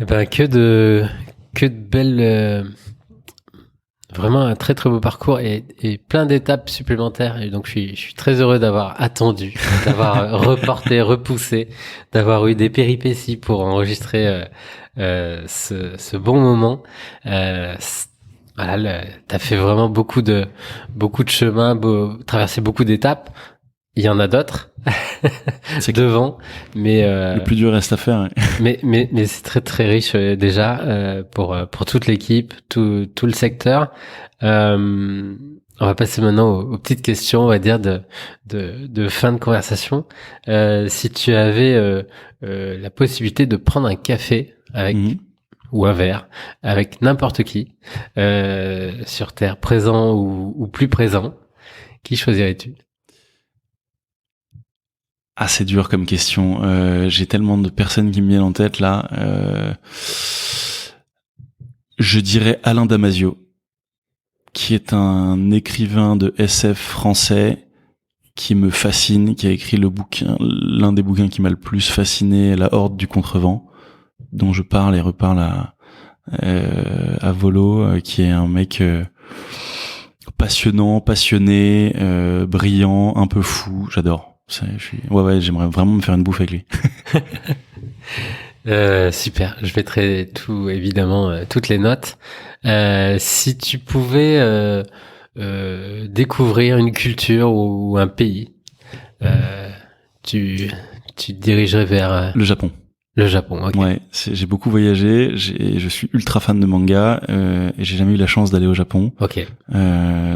Eh ben, que de belles, vraiment un très très beau parcours et plein d'étapes supplémentaires. Et donc, je suis très heureux d'avoir attendu, d'avoir reporté, repoussé, d'avoir eu des péripéties pour enregistrer ce bon moment. Voilà, t'as fait vraiment beaucoup de chemin, traversé beaucoup d'étapes. Il y en a d'autres C'est devant, mais le plus dur reste à faire. Ouais. mais c'est très très riche déjà pour toute l'équipe, tout le secteur. On va passer maintenant aux petites questions, on va dire de fin de conversation. Si tu avais la possibilité de prendre un café avec Mhm. ou un verre avec n'importe qui sur Terre, présent ou plus présent, qui choisirais-tu? Ah, c'est dur comme question. J'ai tellement de personnes qui me viennent en tête là. Je dirais Alain Damasio, qui est un écrivain de SF français qui me fascine, qui a écrit l'un des bouquins qui m'a le plus fasciné, La Horde du Contrevent, dont je parle et reparle à volo, qui est un mec passionnant, passionné, brillant, un peu fou. J'adore. Ouais, j'aimerais vraiment me faire une bouffe avec lui. Super, je mettrai tout évidemment toutes les notes. Si tu pouvais découvrir une culture ou un pays, euh, tu tu te dirigerais vers Le Japon. le Japon. Ok. Ouais, j'ai beaucoup voyagé, je suis ultra fan de manga et j'ai jamais eu la chance d'aller au Japon. Ok.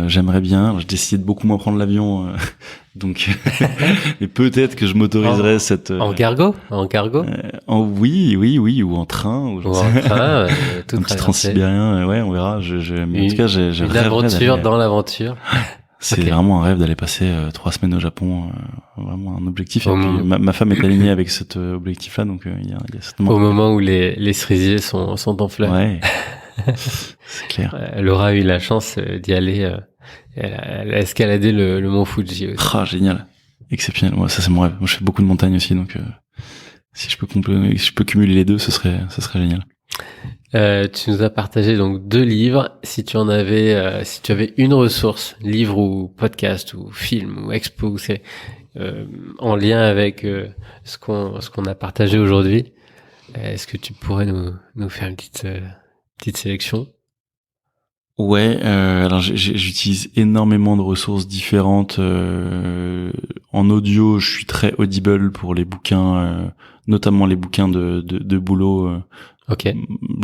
J'aimerais bien. J'ai décidé de beaucoup moins prendre l'avion, donc et peut-être que je m'autoriserais cette En cargo oui, ou en train, ou j'en ou sais en train, tout un petit traversé. transsibérien. Ouais, on verra. Mais en tout cas, j'ai Une rêverais aventure d'aller. dans l'aventure. C'est Ok. vraiment un rêve d'aller passer 3 semaines au Japon. Vraiment un objectif. Et Au, puis mom- ma femme est alignée avec cet objectif-là, donc il y a certainement. Au moment où les cerisiers sont en fleurs. Ouais, c'est clair. Laura a eu la chance d'y aller. Elle a escaladé le mont Fuji aussi. Ah, génial. Exceptionnel. Ouais, ça c'est mon rêve. Moi, je fais beaucoup de montagnes aussi, donc si je peux cumuler les deux, ce serait génial. Tu nous as partagé donc 2 livres. Si tu avais une ressource, livre ou podcast ou film ou expo, c'est en lien avec ce qu'on a partagé aujourd'hui. Est-ce que tu pourrais nous faire une petite sélection? Ouais, alors j'utilise énormément de ressources différentes. En audio, je suis très audible pour les bouquins, notamment les bouquins de boulot Ok.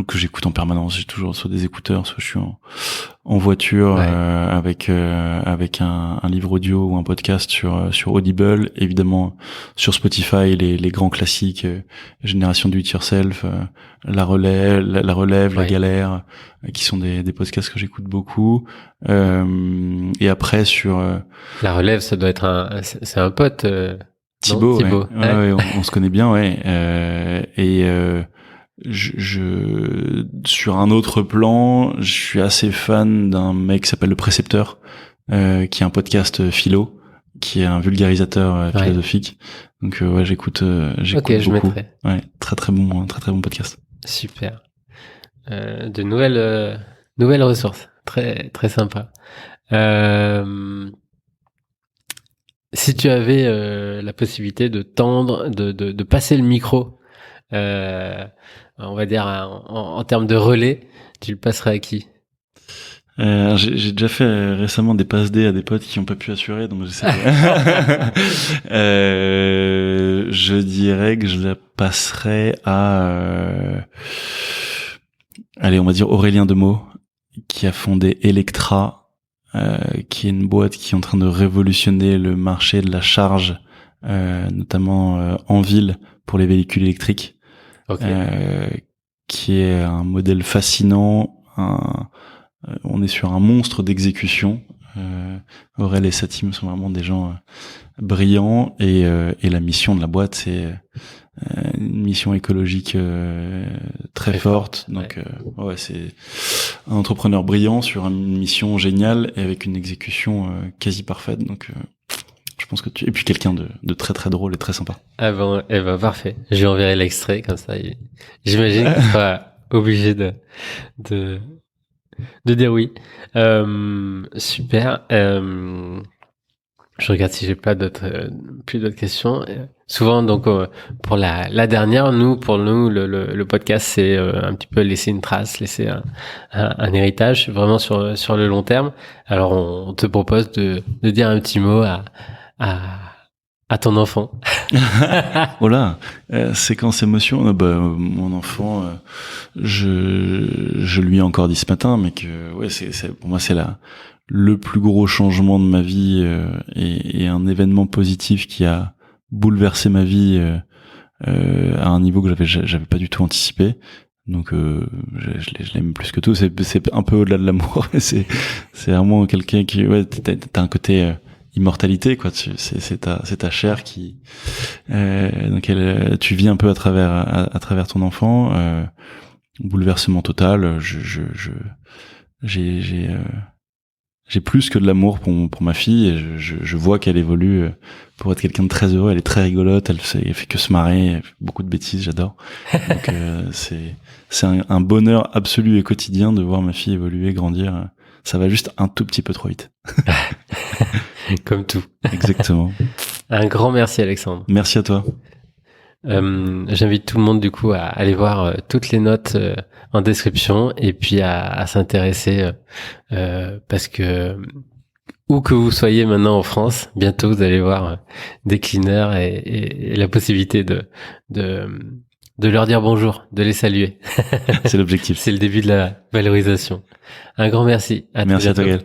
que j'écoute en permanence. J'ai toujours soit des écouteurs, soit je suis en voiture Ouais. avec un livre audio ou un podcast sur Audible, évidemment sur Spotify les grands classiques, Génération Do It Yourself, la relève, la Ouais. galère, qui sont des podcasts que j'écoute beaucoup, et après sur La relève, ça doit être c'est un pote, non? Thibaut, ouais, Thibaut. Ouais. ouais, on se connaît bien, ouais, et sur un autre plan, je suis assez fan d'un mec qui s'appelle Le Précepteur, qui est un podcast philo, qui est un vulgarisateur Ouais. philosophique. Donc ouais, j'écoute Ok, je beaucoup. mettrai. Ouais, très très bon podcast. Super. De nouvelles ressources. Très, très sympa. Si tu avais la possibilité de passer le micro, on va dire en termes de relais, tu le passerais à qui? J'ai déjà fait récemment des passes D à des potes qui n'ont pas pu assurer, donc j'essaie je dirais que je la passerais à allez, on va dire Aurélien Demeaux, qui a fondé Electra, qui est une boîte qui est en train de révolutionner le marché de la charge, notamment en ville pour les véhicules électriques, Ok. euh, qui est un modèle fascinant. On est sur un monstre d'exécution. Aurel et sa team sont vraiment des gens brillants, et la mission de la boîte, c'est une mission écologique très forte. Donc ouais, c'est un entrepreneur brillant sur une mission géniale et avec une exécution quasi parfaite. Donc Je pense que et puis quelqu'un de très très drôle et très sympa. Ah bon, eh ben parfait. Je lui enverrai l'extrait comme ça. J'imagine qu'il sera obligé de dire oui. Super. Je regarde si j'ai pas plus d'autres questions. Souvent, donc, pour la dernière, pour nous, le podcast, c'est un petit peu laisser une trace, laisser un héritage, vraiment sur le long terme. Alors, on te propose de dire un petit mot à ton enfant. Voilà, séquence émotion. Mon enfant, je lui ai encore dit ce matin, mais que ouais, pour moi c'est le plus gros changement de ma vie et un événement positif qui a bouleversé ma vie à un niveau que j'avais pas du tout anticipé. Donc je l'aime plus que tout. C'est un peu au-delà de l'amour. c'est vraiment quelqu'un qui t'as un côté immortalité quoi. C'est ta chair qui donc tu vis un peu à travers ton enfant. Bouleversement total. J'ai plus que de l'amour pour ma fille et je vois qu'elle évolue pour être quelqu'un de très heureux. Elle est très rigolote, elle fait que se marrer, elle fait beaucoup de bêtises, j'adore. Donc c'est un bonheur absolu et quotidien de voir ma fille évoluer, grandir. Ça va juste un tout petit peu trop vite. Comme tout. Exactement. Un grand merci Alexandre. Merci à toi. J'invite tout le monde du coup à aller voir toutes les notes en description et puis à s'intéresser parce que où que vous soyez maintenant en France, bientôt vous allez voir des cleaners et la possibilité de leur dire bonjour, de les saluer. C'est l'objectif. C'est le début de la valorisation. Un grand merci. Merci à toi, Gaël.